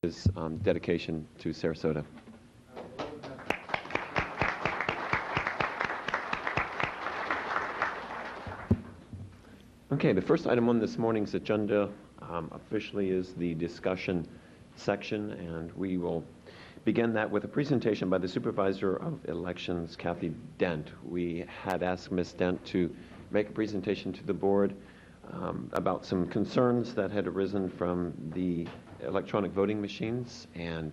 his dedication to Sarasota. Okay, the first item on this morning's agenda officially is the discussion section, and we will begin that with a presentation by the Supervisor of Elections, Kathy Dent. We had asked Ms. Dent to make a presentation to the board about some concerns that had arisen from the electronic voting machines. And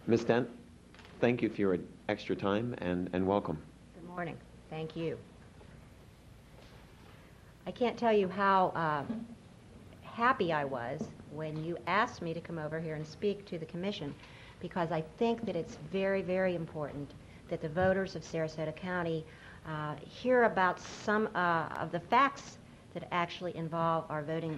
Ms. Dent, thank you for your extra time and welcome. Good morning. Thank you. I can't tell you how happy I was when you asked me to come over here and speak to the Commission, because I think that it's very, very important that the voters of Sarasota County hear about some of the facts that actually involve our voting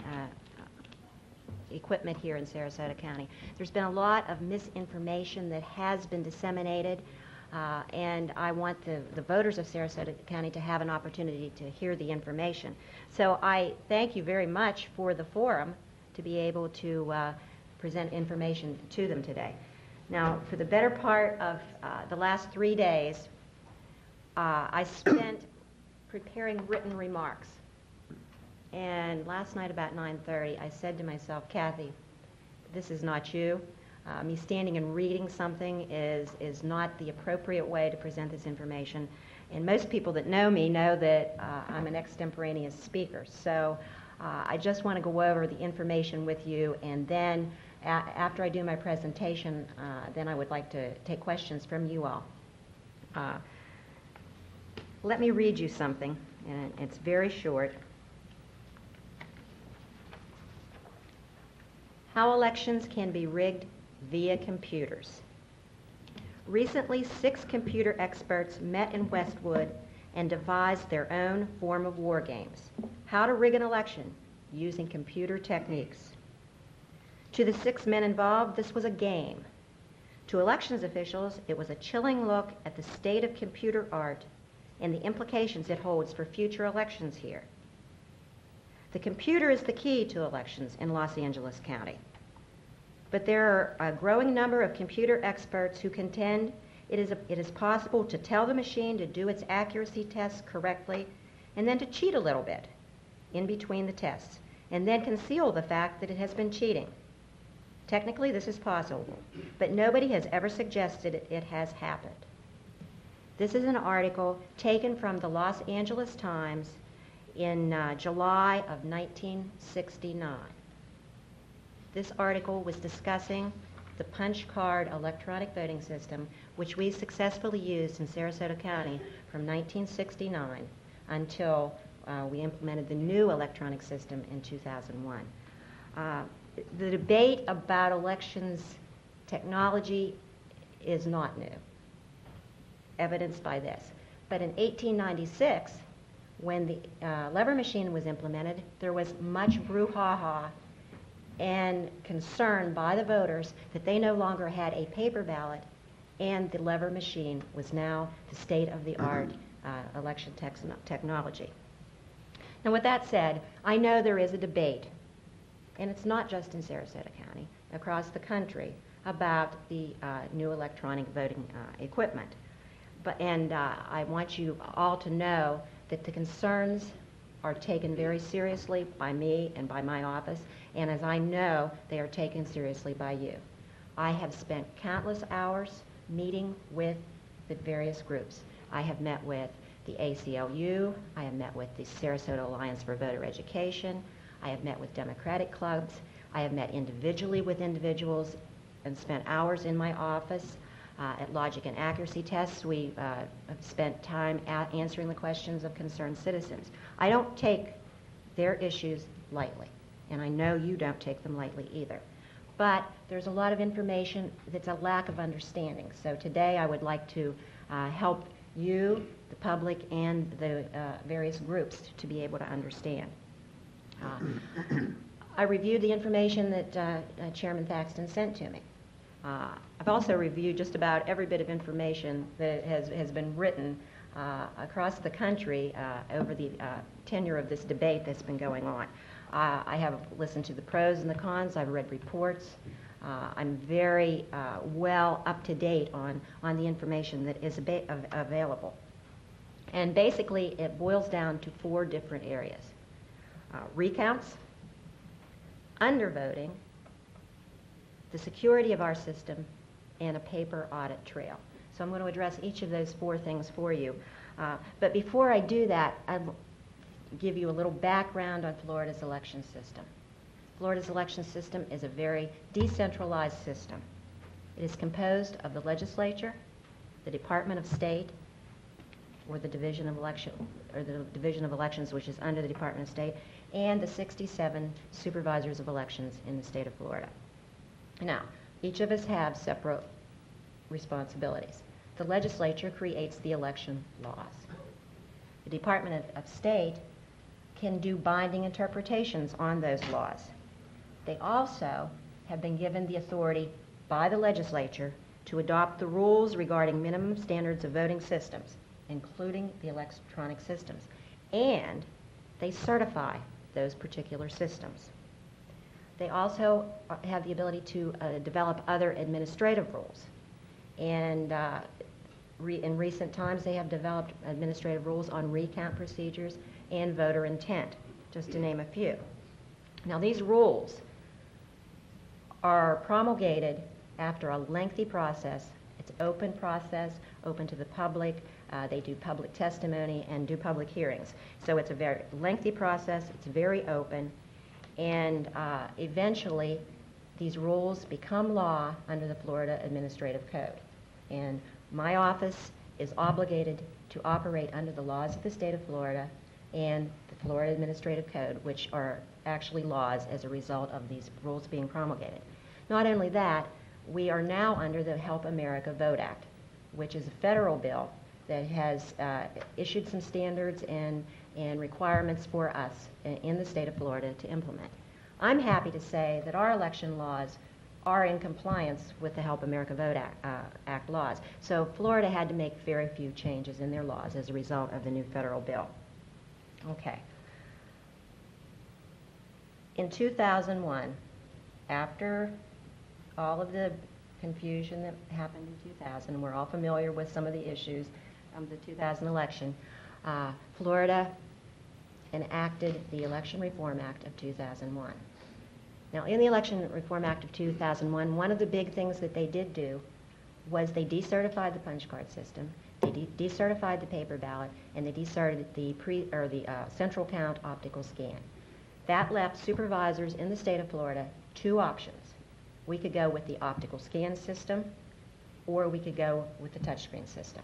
equipment here in Sarasota County. There's been a lot of misinformation that has been disseminated, and I want the voters of Sarasota County to have an opportunity to hear the information. So I thank you very much for the forum to be able to present information to them today. Now, for the better part of the last 3 days, I spent preparing written remarks. And last night about 9:30, I said to myself, Kathy, this is not you. Me standing and reading something is not the appropriate way to present this information. And most people that know me know that I'm an extemporaneous speaker. So I just want to go over the information with you, and then after I do my presentation, then I would like to take questions from you all. Let me read you something, and it's very short. How elections can be rigged via computers. Recently, 6 computer experts met in Westwood and devised their own form of war games. How to rig an election using computer techniques. To the 6 men involved, this was a game. To elections officials, it was a chilling look at the state of computer art and the implications it holds for future elections here. The computer is the key to elections in Los Angeles County. But there are a growing number of computer experts who contend it is possible to tell the machine to do its accuracy tests correctly and then to cheat a little bit in between the tests, and then conceal the fact that it has been cheating. Technically, this is possible, but nobody has ever suggested it has happened. This is an article taken from the Los Angeles Times in July of 1969. This article was discussing the punch card electronic voting system, which we successfully used in Sarasota County from 1969 until we implemented the new electronic system in 2001. The debate about elections technology is not new, evidenced by this. But in 1896, when the lever machine was implemented, there was much brouhaha and concern by the voters that they no longer had a paper ballot, and the lever machine was now the state-of-the-art election technology. Now, with that said, I know there is a debate, and it's not just in Sarasota County, across the country, about the new electronic voting equipment. And I want you all to know that the concerns are taken very seriously by me and by my office, and as I know, they are taken seriously by you. I have spent countless hours meeting with the various groups. I have met with the ACLU, I have met with the Sarasota Alliance for Voter Education, I have met with Democratic clubs, I have met individually with individuals and spent hours in my office at logic and accuracy tests. We have spent time answering the questions of concerned citizens. I don't take their issues lightly, and I know you don't take them lightly either. But there's a lot of information that's a lack of understanding. So today I would like to help you, the public, and the various groups to be able to understand. I reviewed the information that Chairman Thaxton sent to me. I've also reviewed just about every bit of information that has been written across the country over the tenure of this debate that's been going on. I have listened to the pros and the cons. I've read reports. I'm very well up to date on the information that is available. And basically, it boils down to 4 different areas. Recounts, undervoting, the security of our system, and a paper audit trail. So I'm going to address each of those 4 things for you. But before I do that, I'll give you a little background on Florida's election system. Florida's election system is a very decentralized system. It is composed of the legislature, the Department of State, or the Division of Elections, which is under the Department of State, and the 67 supervisors of elections in the state of Florida. Now, each of us have separate responsibilities. The legislature creates the election laws. The Department of State can do binding interpretations on those laws. They also have been given the authority by the legislature to adopt the rules regarding minimum standards of voting systems, including the electronic systems, and they certify those particular systems. They also have the ability to develop other administrative rules. And in recent times, they have developed administrative rules on recount procedures and voter intent, just to name a few. Now, these rules are promulgated after a lengthy process. It's an open process, open to the public. They do public testimony and do public hearings. So it's a very lengthy process. It's very open. And eventually, these rules become law under the Florida Administrative Code. And my office is obligated to operate under the laws of the state of Florida and the Florida Administrative Code, which are actually laws as a result of these rules being promulgated. Not only that, we are now under the Help America Vote Act, which is a federal bill that has issued some standards and requirements for us in the state of Florida to implement. I'm happy to say that our election laws are in compliance with the Help America Vote Act laws. So Florida had to make very few changes in their laws as a result of the new federal bill. Okay. In 2001, after all of the confusion that happened in 2000, we're all familiar with some of the issues of the 2000 election, Florida enacted the Election Reform Act of 2001. Now, in the Election Reform Act of 2001, one of the big things that they did do was they decertified the punch card system, they decertified the paper ballot, and they decertified the central count optical scan. That left supervisors in the state of Florida 2 options. We could go with the optical scan system, or we could go with the touchscreen system.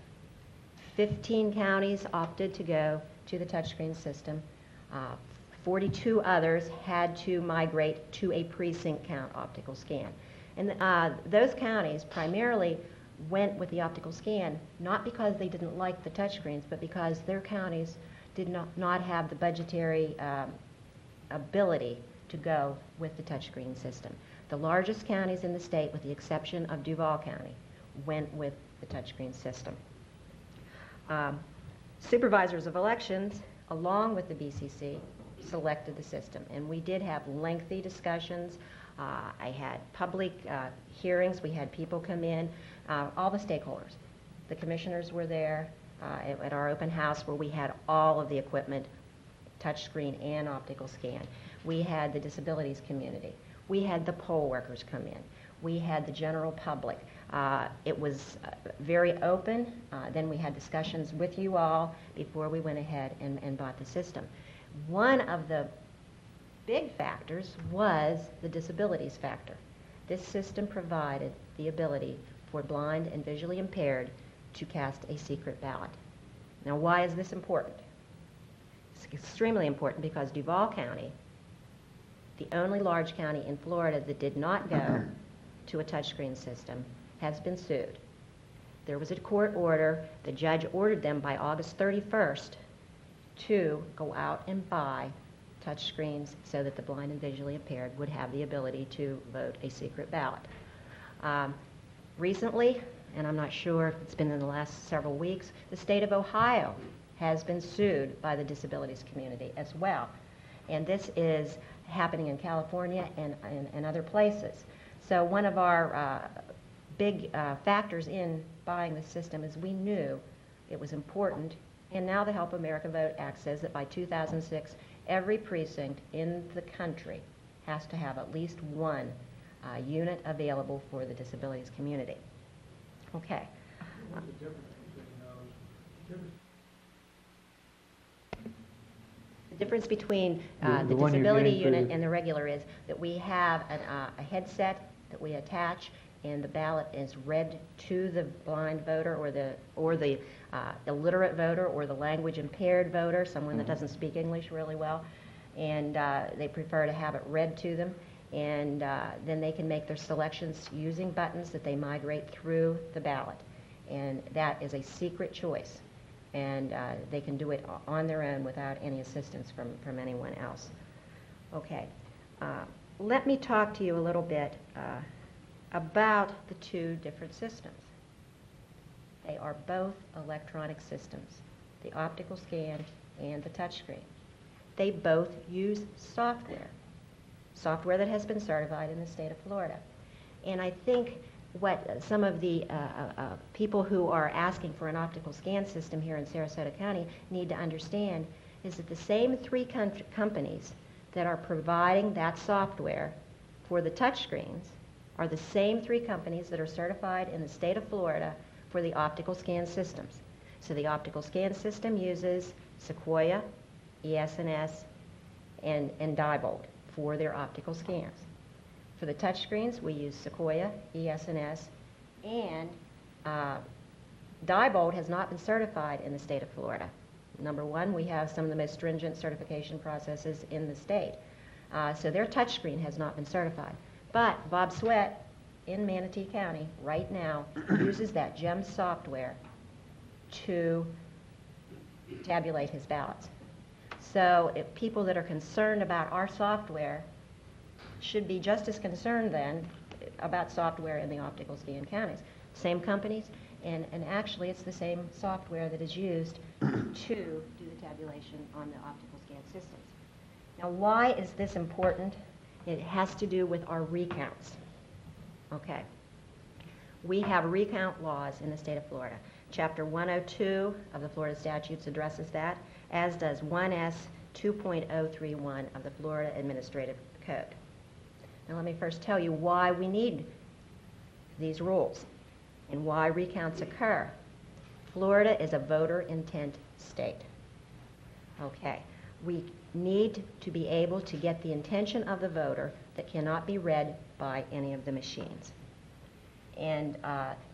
15 counties opted to go to the touchscreen system. 42 others had to migrate to a precinct count optical scan. And those counties primarily went with the optical scan, not because they didn't like the touchscreens, but because their counties did not have the budgetary ability to go with the touchscreen system. The largest counties in the state, with the exception of Duval County, went with the touchscreen system. Supervisors of elections, along with the BCC, selected the system, and we did have lengthy discussions. I had public hearings. We had people come in, all the stakeholders. The commissioners were there at our open house where we had all of the equipment, touchscreen and optical scan. We had the disabilities community. We had the poll workers come in. We had the general public. It was very open. Then we had discussions with you all before we went ahead and bought the system. One of the big factors was the disabilities factor. This system provided the ability for blind and visually impaired to cast a secret ballot. Now, why is this important? It's extremely important because Duval County, the only large county in Florida that did not go to a touchscreen system, has been sued. There was a court order. The judge ordered them by August 31st to go out and buy touchscreens so that the blind and visually impaired would have the ability to vote a secret ballot. Recently, and I'm not sure if it's been in the last several weeks, the state of Ohio has been sued by the disabilities community as well. And this is happening in California and other places. So one of our big factors in buying the system is we knew it was important, and now the Help America Vote Act says that by 2006, every precinct in the country has to have at least one unit available for the disabilities community. Okay. What's the difference between those? The difference between The the one you're disability getting for unit the- and the regular is that we have a headset that we attach, and the ballot is read to the blind voter or the illiterate voter or the language impaired voter, someone that doesn't speak English really well, and they prefer to have it read to them, and then they can make their selections using buttons that they migrate through the ballot, and that is a secret choice, and they can do it on their own without any assistance from anyone else. Okay, let me talk to you a little bit about the two different systems. They are both electronic systems, the optical scan and the touchscreen. They both use software that has been certified in the state of Florida. And I think what some of the people who are asking for an optical scan system here in Sarasota County need to understand is that the same three companies that are providing that software for the touchscreens are the same three companies that are certified in the state of Florida for the optical scan systems. So the optical scan system uses Sequoia, ES&S, and Diebold for their optical scans. For the touchscreens, we use Sequoia, ES&S, and Diebold has not been certified in the state of Florida. Number one, we have some of the most stringent certification processes in the state. So their touchscreen has not been certified. But Bob Sweat in Manatee County right now uses that GEM software to tabulate his ballots. So if people that are concerned about our software should be just as concerned then about software in the optical scan counties. Same companies, and actually it's the same software that is used to do the tabulation on the optical scan systems. Now, why is this important? It has to do with our recounts. Okay. We have recount laws in the state of Florida. Chapter 102 of the Florida statutes addresses that, as does 1S 2.031 of the Florida Administrative Code. Now let me first tell you why we need these rules and why recounts occur. Florida is a voter intent state. Okay. We need to be able to get the intention of the voter that cannot be read by any of the machines. And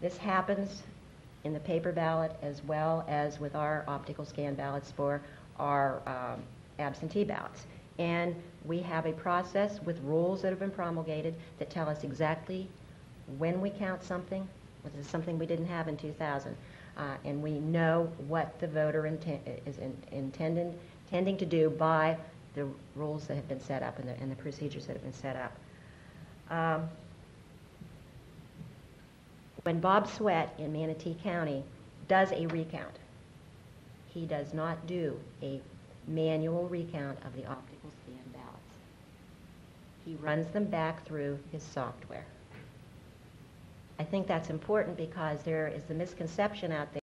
this happens in the paper ballot as well as with our optical scan ballots for our absentee ballots. And we have a process with rules that have been promulgated that tell us exactly when we count something. This is something we didn't have in 2000. And we know what the voter is intending to do by the rules that have been set up and the procedures that have been set up. When Bob Sweat in Manatee County does a recount, he does not do a manual recount of the optical scan ballots. He runs them back through his software. I think that's important because there is the misconception out there